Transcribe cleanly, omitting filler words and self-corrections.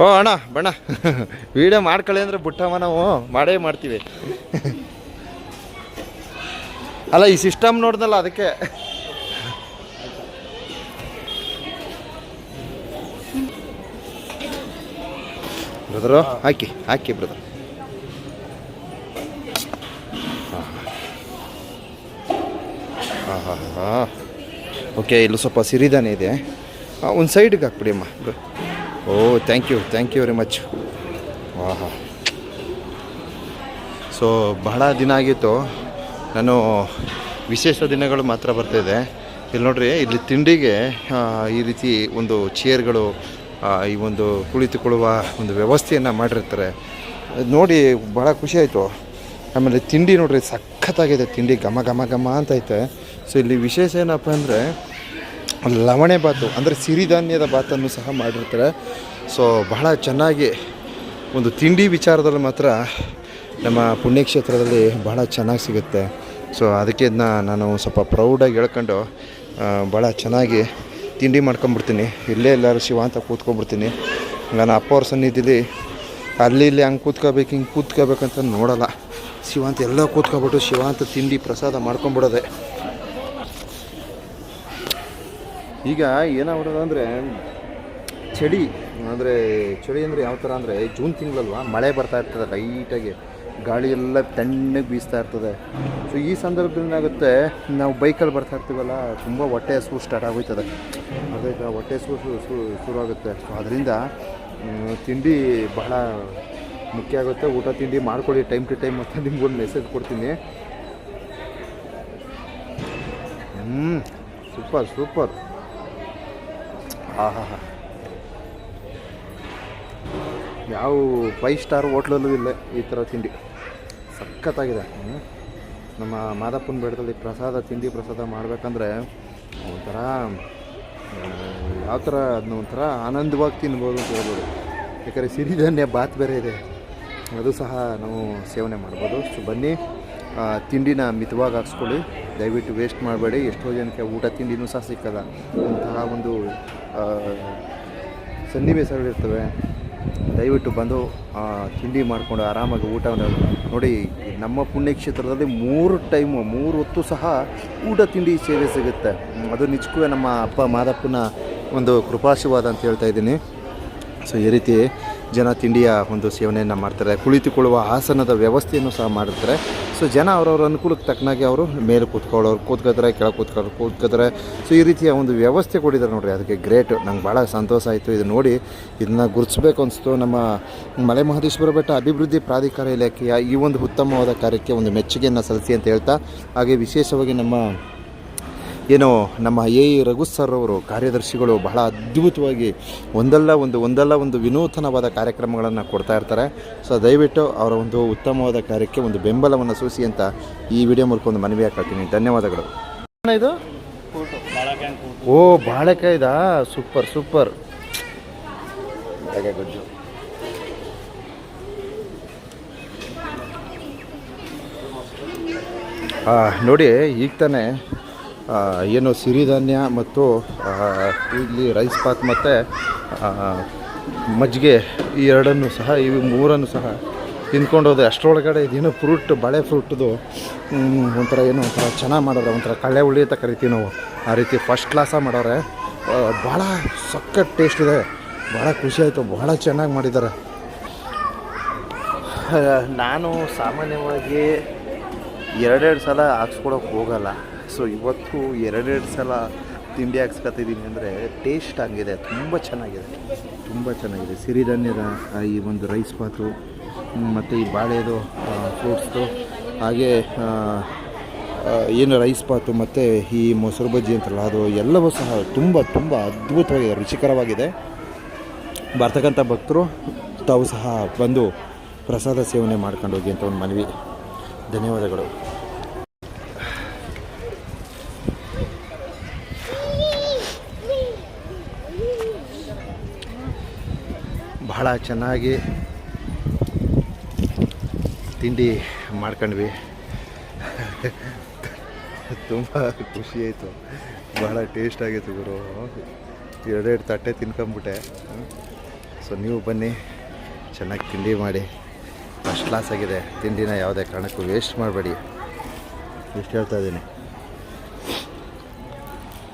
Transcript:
ಓ ಅಣ್ಣ ಬಣ್ಣ ವಿಡಿಯೋ ಮಾಡ್ಕೊಳ್ಳಿ ಅಂದರೆ ಬಿಟ್ಟಮ್ಮ ನಾವು ಮಾಡೇ ಮಾಡ್ತೀವಿ. ಅಲ್ಲ ಈ ಸಿಸ್ಟಮ್ ನೋಡ್ದಲ್ಲ ಅದಕ್ಕೆ. ಬ್ರದರು ಹಾಕಿ ಹಾಕಿ ಬ್ರದರ್. ಹಾಂ ಹಾಂ ಹಾಂ ಓಕೆ. ಇಲ್ಲೂ ಸ್ವಲ್ಪ ಸಿರಿಧಾನ್ಯ ಇದೆ, ಒಂದು ಸೈಡ್ಗೆ ಹಾಕ್ಬಿಡಿ ಅಮ್ಮ. ಓ ಥ್ಯಾಂಕ್ ಯು ವೆರಿ ಮಚ್. ಹಾಂ ಹಾಂ. ಸೊ ಬಹಳ ದಿನ ಆಗಿತ್ತು, ನಾನು ವಿಶೇಷ ದಿನಗಳು ಮಾತ್ರ ಬರ್ತಾಯಿದೆ. ಇಲ್ಲಿ ನೋಡ್ರಿ, ಇಲ್ಲಿ ತಿಂಡಿಗೆ ಈ ರೀತಿ ಒಂದು ಚೇರ್ಗಳು, ಈ ಒಂದು ಕುಳಿತುಕೊಳ್ಳುವ ಒಂದು ವ್ಯವಸ್ಥೆಯನ್ನು ಮಾಡಿರ್ತಾರೆ. ಅದು ನೋಡಿ ಭಾಳ ಖುಷಿ ಆಯಿತು. ಆಮೇಲೆ ತಿಂಡಿ ನೋಡ್ರಿ ಸಖತ್ತಾಗಿದೆ, ತಿಂಡಿ ಘಮ ಘಮ ಘಮ ಅಂತೈತೆ. ಸೊ ಇಲ್ಲಿ ವಿಶೇಷ ಏನಪ್ಪ ಅಂದರೆ ಲವಣೆ ಬಾತು, ಅಂದರೆ ಸಿರಿಧಾನ್ಯದ ಬಾತನ್ನು ಸಹ ಮಾಡಿರ್ತಾರೆ. ಸೊ ಬಹಳ ಚೆನ್ನಾಗಿ ಒಂದು ತಿಂಡಿ ವಿಚಾರದಲ್ಲಿ ಮಾತ್ರ ನಮ್ಮ ಪುಣ್ಯಕ್ಷೇತ್ರದಲ್ಲಿ ಬಹಳ ಚೆನ್ನಾಗಿ ಸಿಗುತ್ತೆ. ಸೊ ಅದಕ್ಕೆ ನಾನು ಸ್ವಲ್ಪ ಪ್ರೌಡಾಗಿ ಹೇಳ್ಕೊಂಡು ಭಾಳ ಚೆನ್ನಾಗಿ ತಿಂಡಿ ಮಾಡ್ಕೊಂಬಿಡ್ತೀನಿ. ಇಲ್ಲೇ ಎಲ್ಲರೂ ಶಿವ ಅಂತ ಕೂತ್ಕೊಂಡ್ಬಿಡ್ತೀನಿ. ನಾನು ಅಪ್ಪ ಅವ್ರ ಸನ್ನಿಧಿಲಿ ಅಲ್ಲಿ ಇಲ್ಲಿ ಹಂಗೆ ಕೂತ್ಕೋಬೇಕು ಹಿಂಗೆ ಕೂತ್ಕೋಬೇಕಂತ ನೋಡೋಲ್ಲ. ಶಿವ ಅಂತ ಎಲ್ಲ ಕೂತ್ಕೊಬಿಟ್ಟು ಶಿವ ಅಂತ ತಿಂಡಿ ಪ್ರಸಾದ ಮಾಡ್ಕೊಂಬಿಡೋದೆ. ಈಗ ಏನಾಗ್ಬಿಡೋದು ಅಂದರೆ ಚಳಿ ಅಂದರೆ ಯಾವ ಥರ ಅಂದರೆ ಜೂನ್ ತಿಂಗಳಲ್ವ, ಮಳೆ ಬರ್ತಾ ಇರ್ತದೆ ಲೈಟಾಗಿ, ಗಾಳಿ ಎಲ್ಲ ತಣ್ಣಗೆ ಬೀಸ್ತಾ ಇರ್ತದೆ. ಸೊ ಈ ಸಂದರ್ಭದಲ್ಲಿ ಏನಾಗುತ್ತೆ, ನಾವು ಬೈಕಲ್ಲಿ ಬರ್ತಾ ಇರ್ತೀವಲ್ಲ, ತುಂಬ ಹೊಟ್ಟೆ ಹಸಿವು ಸ್ಟಾರ್ಟ್ ಆಗೋಯ್ತದೆ. ಅದಕ್ಕೆ ಹೊಟ್ಟೆ ಶುರು ಆಗುತ್ತೆ. ಸೊ ಅದರಿಂದ ತಿಂಡಿ ಬಹಳ ಮುಖ್ಯ ಆಗುತ್ತೆ. ಊಟ ತಿಂಡಿ ಮಾಡ್ಕೊಳ್ಳಿ ಟೈಮ್ ಟು ಟೈಮ್ ಅಂತ ನಿಮ್ಗೊಂದು ಮೆಸೇಜ್ ಕೊಡ್ತೀನಿ. ಸೂಪರ್. ಆಹಾ, ಯಾವ 5 ಸ್ಟಾರ್ ಹೋಟ್ಲಲ್ಲೂ ಇಲ್ಲ ಈ ಥರ ತಿಂಡಿ, ಸಖತ್ತಾಗಿದೆ. ನಮ್ಮ ಮಾದಪ್ಪನ ಬೆಟ್ಟದಲ್ಲಿ ತಿಂಡಿ ಪ್ರಸಾದ ಮಾಡಬೇಕಂದ್ರೆ ಒಂಥರ ಯಾವ ಥರ ಅದನ್ನ ಒಂಥರ ಆನಂದವಾಗಿ ತಿನ್ಬೋದು ಅಂತ ಹೇಳ್ಬೋದು. ಯಾಕಂದರೆ ಸಿರಿಧಾನ್ಯ ಬಾತ್ ಬೇರೆ ಇದೆ, ಅದು ಸಹ ನಾವು ಸೇವನೆ ಮಾಡ್ಬೋದು. ಸೊ ಬನ್ನಿ, ತಿಂಡಿನ ಮಿತವಾಗಿ ಹಾಕ್ಸ್ಕೊಳ್ಳಿ, ದಯವಿಟ್ಟು ವೇಸ್ಟ್ ಮಾಡಬೇಡಿ. ಎಷ್ಟೋ ಜನಕ್ಕೆ ಊಟ ತಿಂಡಿನೂ ಸಹ ಸಿಕ್ಕಲ್ಲ, ಅಂತಹ ಒಂದು ಸನ್ನಿವೇಶಗಳಿರ್ತವೆ. ದಯವಿಟ್ಟು ಬಂದು ತಿಂಡಿ ಮಾಡಿಕೊಂಡು ಆರಾಮಾಗಿ ಊಟವನ್ನು ನೋಡಿ. ನಮ್ಮ ಪುಣ್ಯಕ್ಷೇತ್ರದಲ್ಲಿ 3 ಟೈಮು 3 ಹೊತ್ತು ಸಹ ಊಟ ತಿಂಡಿ ಸೇವೆ ಸಿಗುತ್ತೆ. ಅದು ನಿಜಕ್ಕೂ ನಮ್ಮ ಅಪ್ಪ ಮಾದಪ್ಪನ ಒಂದು ಕೃಪಾಶೀರ್ವಾದ ಅಂತ ಹೇಳ್ತಾ ಇದ್ದೀನಿ. ಸೊ ಈ ರೀತಿ ಜನ ತಿಂಡಿಯ ಒಂದು ಸೇವನೆಯನ್ನು ಮಾಡ್ತಾರೆ. ಕುಳಿತುಕೊಳ್ಳುವ ಆಸನದ ವ್ಯವಸ್ಥೆಯನ್ನು ಸಹ ಮಾಡಿರ್ತಾರೆ. ಸೊ ಜನ ಅವ್ರವ್ರ ಅನುಕೂಲಕ್ಕೆ ತಕ್ಕನಾಗಿ ಅವರು ಮೇಲೆ ಕೂತ್ಕೋತಾರೆ, ಕೆಳಗೆ ಕೂತ್ಕೋತಾರೆ. ಸೊ ಈ ರೀತಿಯ ಒಂದು ವ್ಯವಸ್ಥೆ ಕೊಟ್ಟಿದ್ದಾರೆ ನೋಡಿರಿ, ಅದಕ್ಕೆ ಗ್ರೇಟ್. ನಂಗೆ ಭಾಳ ಸಂತೋಷ ಆಯಿತು ಇದು ನೋಡಿ. ಇದನ್ನು ಗುರುತಿಸ್ಬೇಕು ಅನಿಸ್ತು. ನಮ್ಮ ಮಲೆ ಮಹದೇಶ್ವರ ಬೆಟ್ಟ ಅಭಿವೃದ್ಧಿ ಪ್ರಾಧಿಕಾರ ಇಲಾಖೆಯ ಈ ಒಂದು ಉತ್ತಮವಾದ ಕಾರ್ಯಕ್ಕೆ ಒಂದು ಮೆಚ್ಚುಗೆಯನ್ನು ಸಲ್ಲಿಸಿ ಅಂತ ಹೇಳ್ತಾ, ಹಾಗೆ ವಿಶೇಷವಾಗಿ ನಮ್ಮ ಎ ರಘು ಸರ್ ಅವರು ಕಾರ್ಯದರ್ಶಿಗಳು ಬಹಳ ಅದ್ಭುತವಾಗಿ ಒಂದಲ್ಲ ಒಂದು ವಿನೂತನವಾದ ಕಾರ್ಯಕ್ರಮಗಳನ್ನು ಕೊಡ್ತಾ ಇರ್ತಾರೆ. ಸೊ ದಯವಿಟ್ಟು ಅವರ ಒಂದು ಉತ್ತಮವಾದ ಕಾರ್ಯಕ್ಕೆ ಒಂದು ಬೆಂಬಲವನ್ನು ಸೂಚಿಸಿ ಅಂತ ಈ ವಿಡಿಯೋ ಮೂಲಕ ಒಂದು ಮನವಿ ಹಾಕ್ತೀನಿ. ಧನ್ಯವಾದಗಳು. ಇದು ಓ ಬಾಳೆಕಾಯ್ದಾ, ಸೂಪರ್. ಗೊಜ್ಜು ನೋಡಿ, ಈಗ ತಾನೇ ಸಿರಿಧಾನ್ಯ ಮತ್ತು ಇಲ್ಲಿ ರೈಸ್ ಬಾತ್ ಮತ್ತು ಮಜ್ಜಿಗೆ ಈ ಎರಡನ್ನು ಸಹ, ಇವು 3 ಸಹ ತಿಂದ್ಕೊಂಡೋದೆ. ಅಷ್ಟರೊಳಗಡೆ ಇದೇನೋ ಬಾಳೆ ಫ್ರೂಟ್ದು ಒಂಥರ ಚೆನ್ನಾಗಿ ಮಾಡೋರೆ. ಒಂಥರ ಕಳ್ಳೆ ಹುಳಿ ಅಂತ ಕರಿತೀವಿ ನಾವು, ಆ ರೀತಿ ಫಸ್ಟ್ ಕ್ಲಾಸಾಗಿ ಮಾಡೋರೆ. ಭಾಳ ಸಖತ್ ಟೇಸ್ಟ್ ಇದೆ, ಭಾಳ ಖುಷಿ ಆಯಿತು, ಭಾಳ ಚೆನ್ನಾಗಿ ಮಾಡಿದ್ದಾರೆ. ನಾನು ಸಾಮಾನ್ಯವಾಗಿ 2 ಸಲ ಹಾಕ್ಸ್ಕೊಳಕ್ಕೆ ಹೋಗಲ್ಲ. ಸೊ ಇವತ್ತು 2 ಸಲ ತಿಂಡಿ ಹಾಕ್ಸ್ಕೊತಿದ್ದೀನಿ ಅಂದರೆ ಟೇಸ್ಟ್ ಆಗಿದೆ, ತುಂಬ ಚೆನ್ನಾಗಿದೆ. ಸಿರಿಧಾನ್ಯದ ಈ ಒಂದು ರೈಸ್ ಬಾತು ಮತ್ತು ಈ ಬಾಳೆದು ಫ್ರೂಟ್ಸ್ದು, ಹಾಗೆ ರೈಸ್ ಬಾತು ಮತ್ತು ಈ ಮೊಸರು ಬಜ್ಜಿ ಅಂತಲ್ಲ, ಅದು ಎಲ್ಲವೂ ಸಹ ತುಂಬ ಅದ್ಭುತವಾಗಿದೆ, ರುಚಿಕರವಾಗಿದೆ. ಬರ್ತಕ್ಕಂಥ ಭಕ್ತರು ತಾವು ಸಹ ಬಂದು ಪ್ರಸಾದ ಸೇವನೆ ಮಾಡ್ಕೊಂಡು ಹೋಗಿ ಅಂತ ಒಂದು ಮನವಿ. ಧನ್ಯವಾದಗಳು. ಬಹಳ ಚೆನ್ನಾಗಿ ತಿಂಡಿ ಮಾಡ್ಕೊಂಡ್ವಿ, ತುಂಬ ಖುಷಿ ಆಯಿತು, ಬಹಳ ಟೇಸ್ಟ್ ಆಗಿತ್ತು ಗುರು. 2 ತಟ್ಟೆ ತಿನ್ಕೊಂಬಿಟ್ಟೆ. ಸೊ ನೀವು ಬನ್ನಿ, ಚೆನ್ನಾಗಿ ತಿಂಡಿ ಮಾಡಿ. ಫಸ್ಟ್ ಕ್ಲಾಸ್ ಆಗಿದೆ ತಿಂಡಿನ, ಯಾವುದೇ ಕಾರಣಕ್ಕೂ ವೇಸ್ಟ್ ಮಾಡಬೇಡಿ. ಇಷ್ಟು ಹೇಳ್ತಾ ಇದ್ದೀನಿ.